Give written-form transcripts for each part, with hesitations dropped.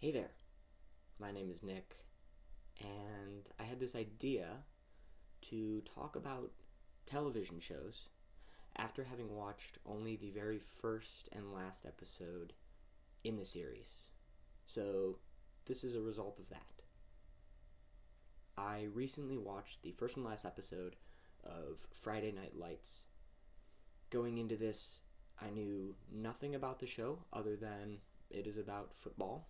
Hey there, my name is Nick, and I had this idea to talk about television shows after having watched only the very first and last episode in the series. So, this is a result of that. I recently watched the first and last episode of Friday Night Lights. Going into this, I knew nothing about the show other than it is about football,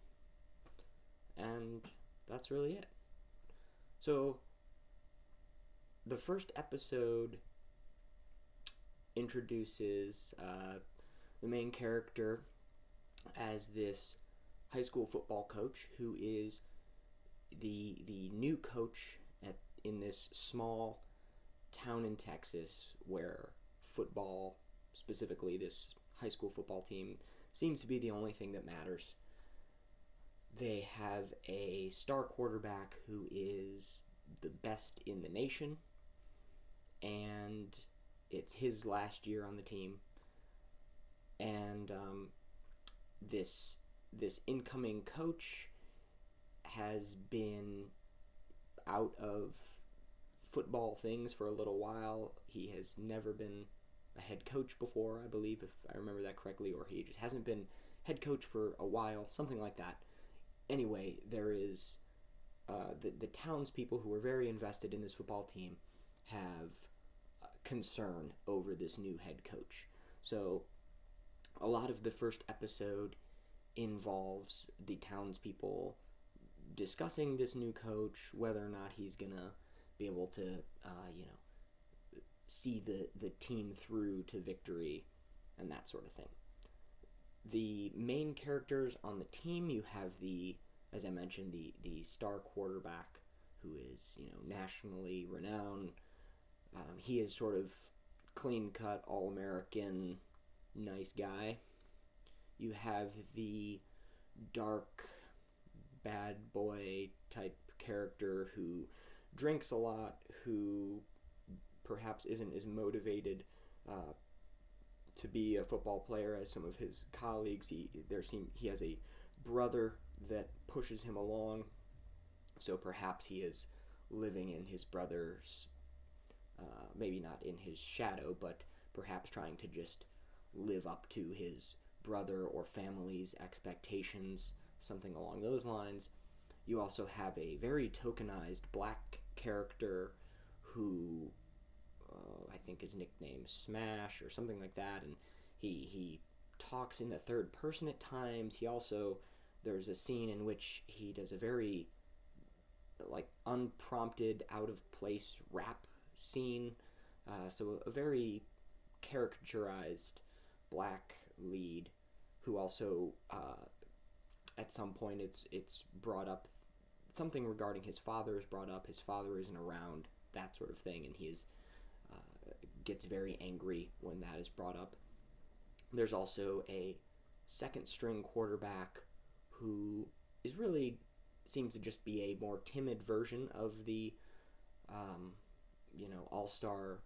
and that's really it. So, the first episode introduces the main character as this high school football coach who is the new coach in this small town in Texas where football, specifically this high school football team, seems to be the only thing that matters. They have a star quarterback who is the best in the nation, and it's his last year on the team. And this incoming coach has been out of football things for a little while. He has never been a head coach before, I believe, if I remember that correctly, or he just hasn't been head coach for a while, something like that. Anyway, there is the townspeople who are very invested in this football team have concern over this new head coach. So a lot of the first episode involves the townspeople discussing this new coach, whether or not he's gonna be able to, see the team through to victory, and that sort of thing. The main characters on the team, you have as I mentioned, the star quarterback who is, nationally renowned. He is sort of clean-cut, all-American, nice guy. You have the dark, bad boy type character who drinks a lot, who perhaps isn't as motivated to be a football player as some of his colleagues. He has a brother that pushes him along, so perhaps he is living in his brother's, maybe not in his shadow, but perhaps trying to just live up to his brother or family's expectations, something along those lines. You also have a very tokenized black character who I think is nicknamed Smash or something like that, and he talks in the third person at times. There's a scene in which he does a very unprompted, out of place rap scene. So a very caricaturized black lead who also at some point it's brought up, something regarding his father is brought up. His father isn't around, that sort of thing, and he gets very angry when that is brought up. There's also a second string quarterback who seems to just be a more timid version of the all-star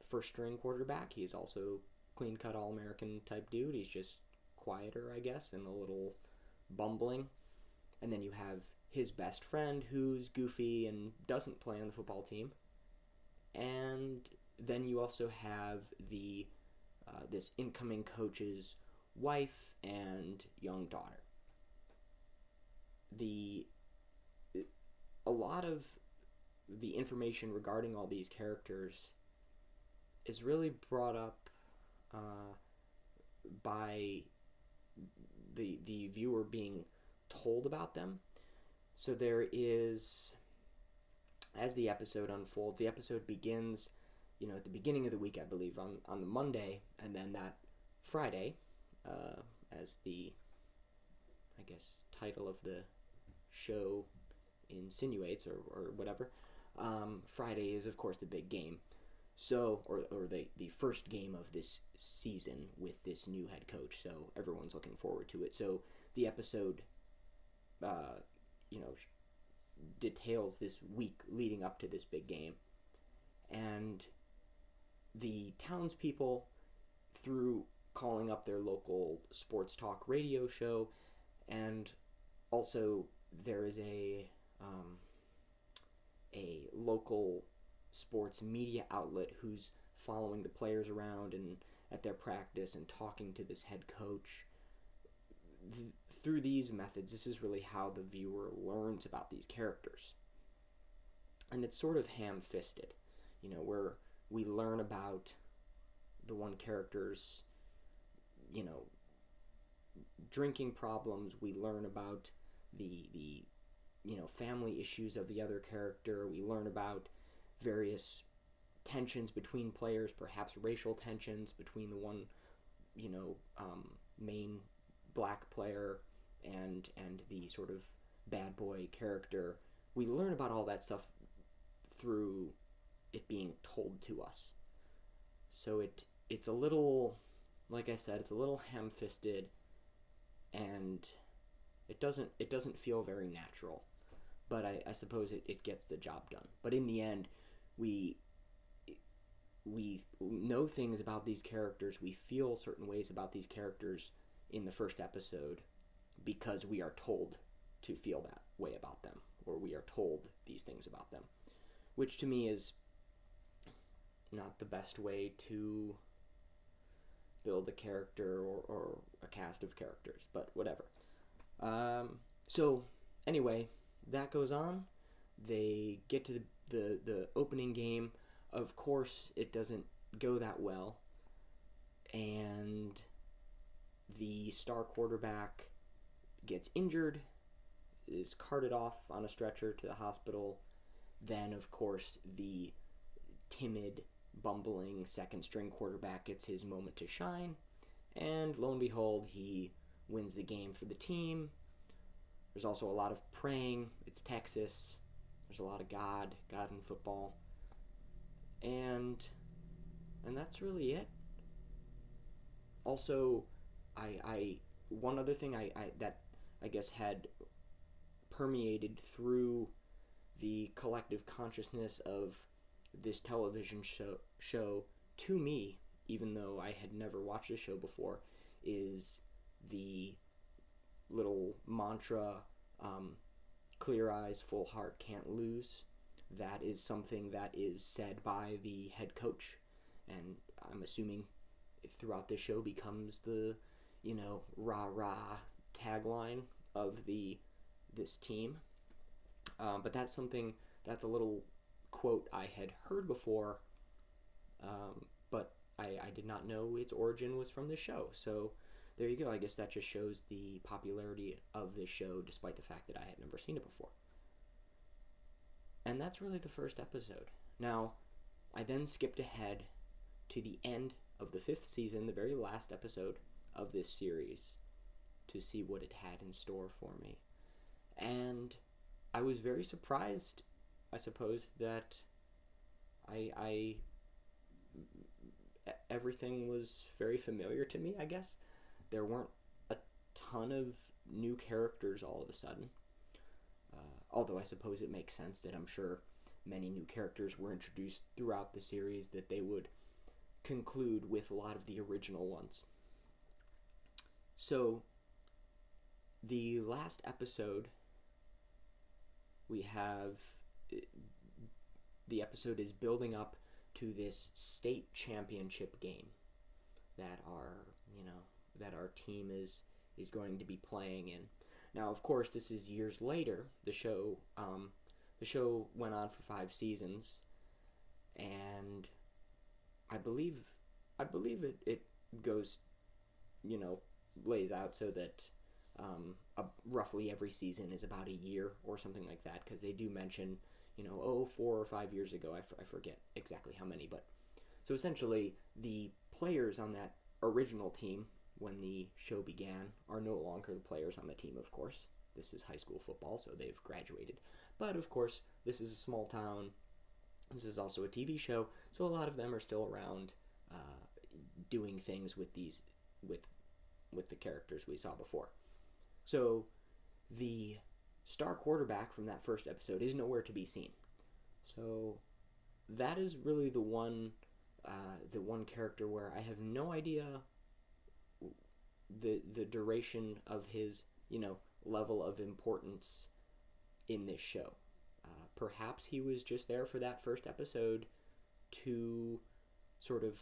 first string quarterback. He's also clean-cut, all-American type dude. He's just quieter, I guess, and a little bumbling. And then you have his best friend who's goofy and doesn't play on the football team. And then you also have this incoming coach's wife and young daughter. A lot of the information regarding all these characters is really brought up by the viewer being told about them. So there is, as the episode unfolds, the episode begins, at the beginning of the week, I believe, on the Monday, and then that Friday, as the, I guess, title of the show insinuates, or whatever, Friday is, of course, the big game. So, or the first game of this season with this new head coach, so everyone's looking forward to it. So the episode, details this week leading up to this big game. And the townspeople, through calling up their local sports talk radio show and Also, there is a local sports media outlet who's following the players around and at their practice and talking to this head coach. Through these methods, this is really how the viewer learns about these characters. And it's sort of ham-fisted, where we learn about the one character's, drinking problems. We learn about the family issues of the other character. We learn about various tensions between players, perhaps racial tensions between the one, main black player and the sort of bad boy character. We learn about all that stuff through it being told to us. So it's a little, like I said, it's a little ham-fisted, and it doesn't feel very natural. But I suppose it gets the job done. But in the end, we know things about these characters. We feel certain ways about these characters in the first episode because we are told to feel that way about them, or we are told these things about them, which to me is not the best way to build a character or a cast of characters, but whatever. So anyway, that goes on. They get to the opening game. Of course, it doesn't go that well, and the star quarterback gets injured, is carted off on a stretcher to the hospital. Then, of course, the timid, bumbling second-string quarterback gets his moment to shine, and lo and behold, he wins the game for the team. There's also a lot of praying. It's Texas. There's a lot of God in football. And that's really it. Also, I one other thing that I guess had permeated through the collective consciousness of this television show to me, even though I had never watched the show before, is the little mantra, clear eyes, full heart, can't lose. That is something that is said by the head coach, and I'm assuming throughout this show becomes the, rah-rah tagline of this team. But that's a little quote I had heard before, but I did not know its origin was from the show. So there you go. I guess that just shows the popularity of this show, despite the fact that I had never seen it before. And that's really the first episode. Now, I then skipped ahead to the end of the 5th season, the very last episode of this series, to see what it had in store for me. And I was very surprised, I suppose, that everything was very familiar to me, I guess. There weren't a ton of new characters all of a sudden. Although I suppose it makes sense that I'm sure many new characters were introduced throughout the series, that they would conclude with a lot of the original ones. So, the last episode, we have, the episode is building up to this state championship game that our team is going to be playing in. Now, of course, this is years later. The show went on for 5 seasons, and I believe it goes, lays out so that roughly every season is about a year or something like that, because they do mention, 4 or 5 years ago, I forget exactly how many, but so essentially the players on that original team when the show began are no longer the players on the team, of course. This is high school football, so they've graduated. But, of course, this is a small town. This is also a TV show, so a lot of them are still around doing things with the characters we saw before. So, the star quarterback from that first episode is nowhere to be seen. So, that is really the one character where I have no idea the duration of his, level of importance in this show. Perhaps he was just there for that first episode to sort of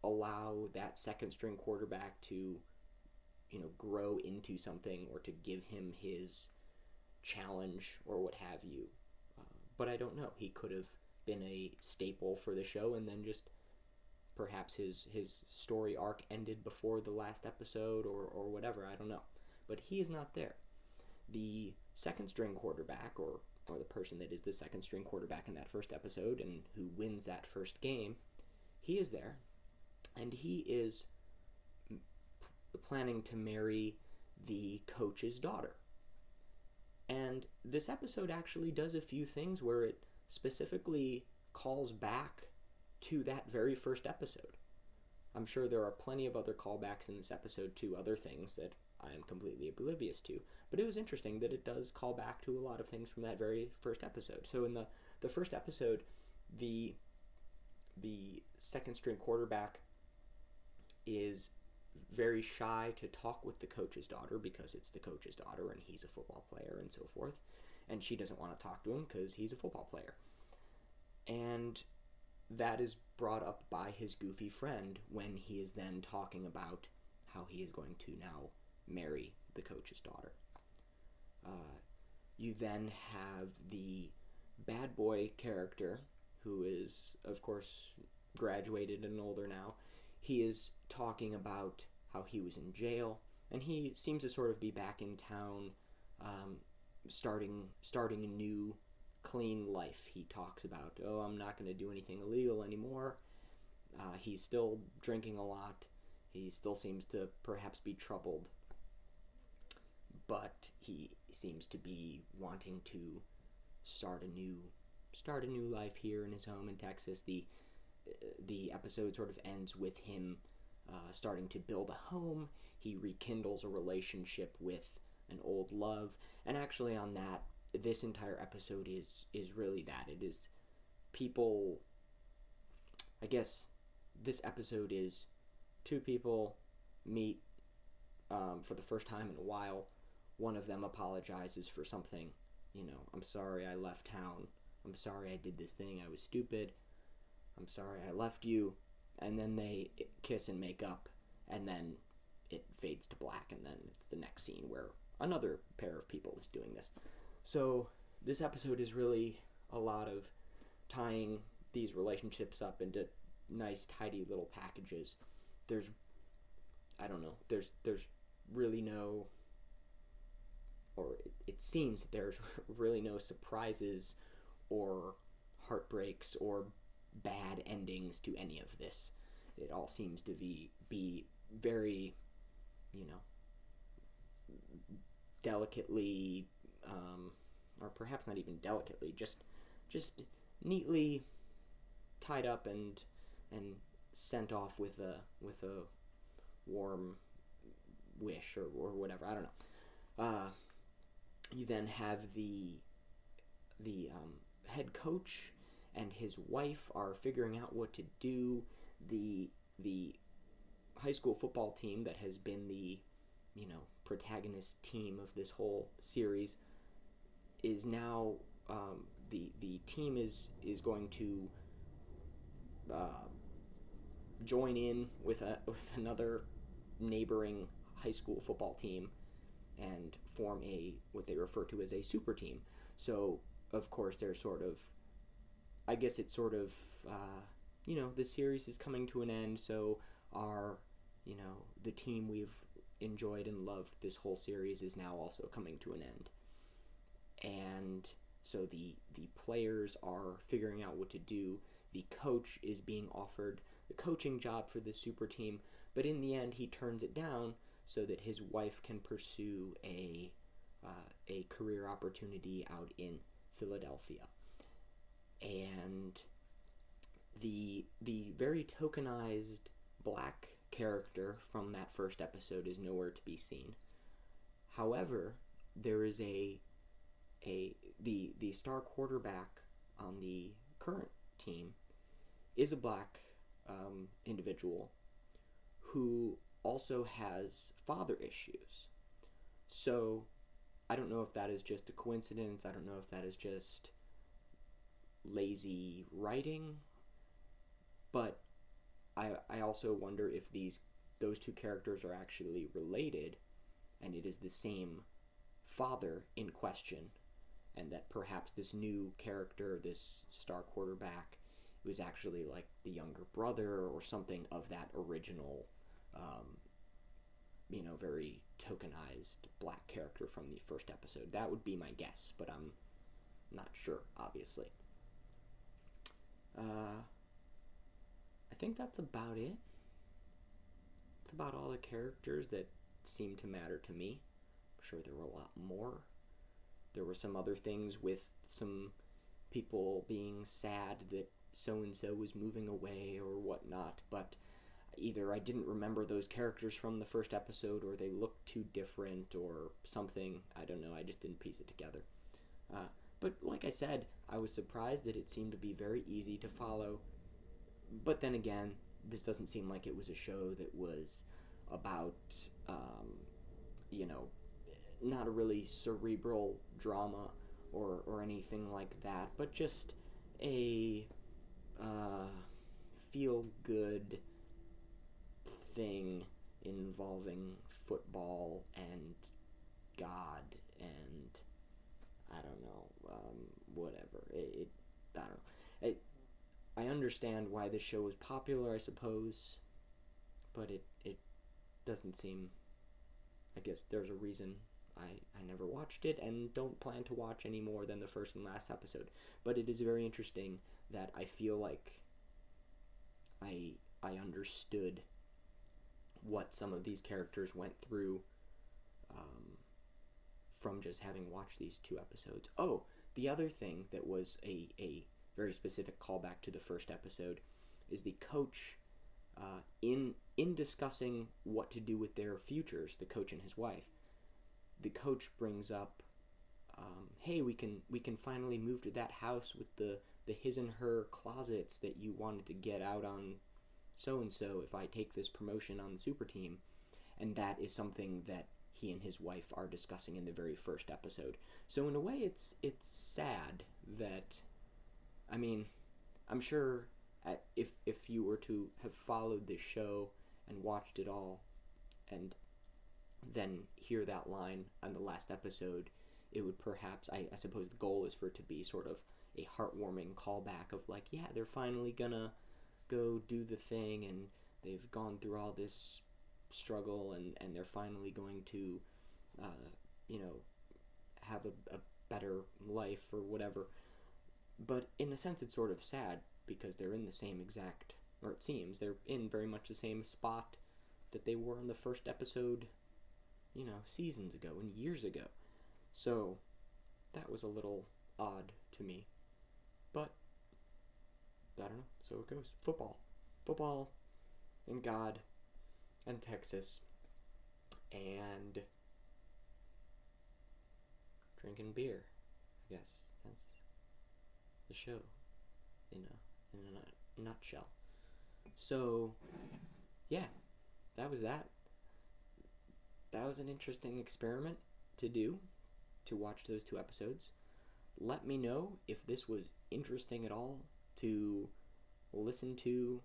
allow that second string quarterback to, grow into something, or to give him his challenge or what have you. But I don't know. He could have been a staple for the show, and then just perhaps his story arc ended before the last episode, or whatever. I don't know. But he is not there. The second string quarterback, or the person that is the second string quarterback in that first episode and who wins that first game, he is there, and he is planning to marry the coach's daughter. And this episode actually does a few things where it specifically calls back to that very first episode. I'm sure there are plenty of other callbacks in this episode to other things that I am completely oblivious to, but it was interesting that it does call back to a lot of things from that very first episode. So in the first episode, the second string quarterback is very shy to talk with the coach's daughter because it's the coach's daughter and he's a football player and so forth, and she doesn't want to talk to him because he's a football player. And that is brought up by his goofy friend when he is then talking about how he is going to now marry the coach's daughter. You then have the bad boy character, who is, of course, graduated and older now. He is talking about how he was in jail, and he seems to sort of be back in town, starting a new, clean life. He talks about, I'm not going to do anything illegal anymore. He's still drinking a lot. He still seems to perhaps be troubled, but he seems to be wanting to start a new life here in his home in Texas. The episode sort of ends with him starting to build a home. He rekindles a relationship with an old love, and actually on that, this entire episode is really that. It is people, I guess this episode is two people meet for the first time in a while. One of them apologizes for something. I'm sorry I left town. I'm sorry I did this thing. I was stupid. I'm sorry I left you. And then they kiss and make up, and then it fades to black, and then it's the next scene where another pair of people is doing this. So this episode is really a lot of tying these relationships up into nice, tidy little packages. There's really no, or it seems that there's really no surprises or heartbreaks or bad endings to any of this. It all seems to be very, delicately, or perhaps not even delicately, just neatly tied up and sent off with a warm wish or whatever. I don't know. You then have the head coach and his wife are figuring out what to do. The high school football team that has been the protagonist team of this whole series is now the team is going to join in with another neighboring high school football team and form what they refer to as a super team. So of course they're sort of, I guess it's sort of, the series is coming to an end, so our, the team we've enjoyed and loved this whole series is now also coming to an end. And so the players are figuring out what to do. The coach is being offered the coaching job for the super team, but in the end he turns it down so that his wife can pursue a career opportunity out in Philadelphia. And the very tokenized black character from that first episode is nowhere to be seen. However, there is the star quarterback on the current team is a black individual who also has father issues. So I don't know if that is just a coincidence. I don't know if that is just lazy writing, but I also wonder if those two characters are actually related, and it is the same father in question, and that perhaps this new character, this star quarterback, was actually like the younger brother or something of that original, very tokenized black character from the first episode. That would be my guess, but I'm not sure, obviously. I think that's about it. It's about all the characters that seem to matter to me. I'm sure there were a lot more. There were some other things with some people being sad that so-and-so was moving away or whatnot, but either I didn't remember those characters from the first episode, or they looked too different, or something. I don't know, I just didn't piece it together. But like I said, I was surprised that it seemed to be very easy to follow. But then again, this doesn't seem like it was a show that was about, not a really cerebral drama or anything like that, but just a feel-good thing involving football and God and I don't know, whatever. I don't know. I understand why this show is popular, I suppose, but it doesn't seem. I guess there's a reason I never watched it and don't plan to watch any more than the first and last episode. But it is very interesting that I feel like I understood what some of these characters went through from just having watched these two episodes. Oh, the other thing that was a very specific callback to the first episode is the coach in discussing what to do with their futures, the coach and his wife. The coach brings up, hey, we can finally move to that house with the his and her closets that you wanted to get out on so-and-so if I take this promotion on the super team. And that is something that he and his wife are discussing in the very first episode. So in a way, it's sad that, I mean, I'm sure if you were to have followed this show and watched it all and then hear that line on the last episode, it would perhaps, I suppose the goal is for it to be sort of a heartwarming callback of like, yeah, they're finally gonna go do the thing and they've gone through all this struggle and they're finally going to, have a better life or whatever. But in a sense, it's sort of sad because they're in the same exact, or it seems, they're in very much the same spot that they were in the first episode, seasons ago and years ago. So that was a little odd to me. But, I don't know, so it goes. Football, and God, and Texas, and drinking beer, I guess. That's the show in a nutshell. So, yeah, that was that. That was an interesting experiment to do, to watch those two episodes. Let me know if this was interesting at all to listen to.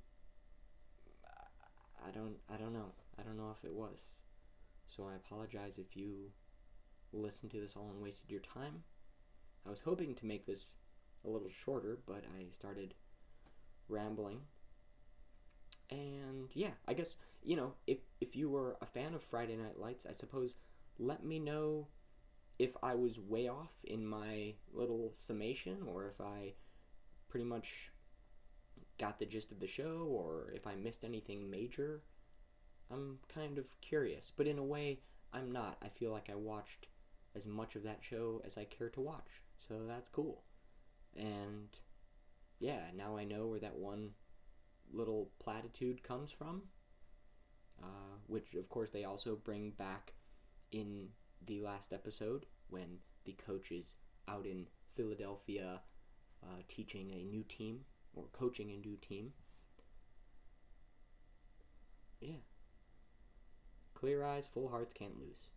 I don't know. I don't know if it was. So I apologize if you listened to this all and wasted your time. I was hoping to make this a little shorter, but I started rambling. And yeah, I guess, if you were a fan of Friday Night Lights, I suppose let me know if I was way off in my little summation, or if I pretty much got the gist of the show, or if I missed anything major. I'm kind of curious, but in a way, I'm not. I feel like I watched as much of that show as I care to watch, so that's cool. And yeah, now I know where that one little platitude comes from, which of course they also bring back in the last episode when the coach is out in Philadelphia teaching a new team, or coaching a new team. Yeah. Clear eyes, full hearts, can't lose.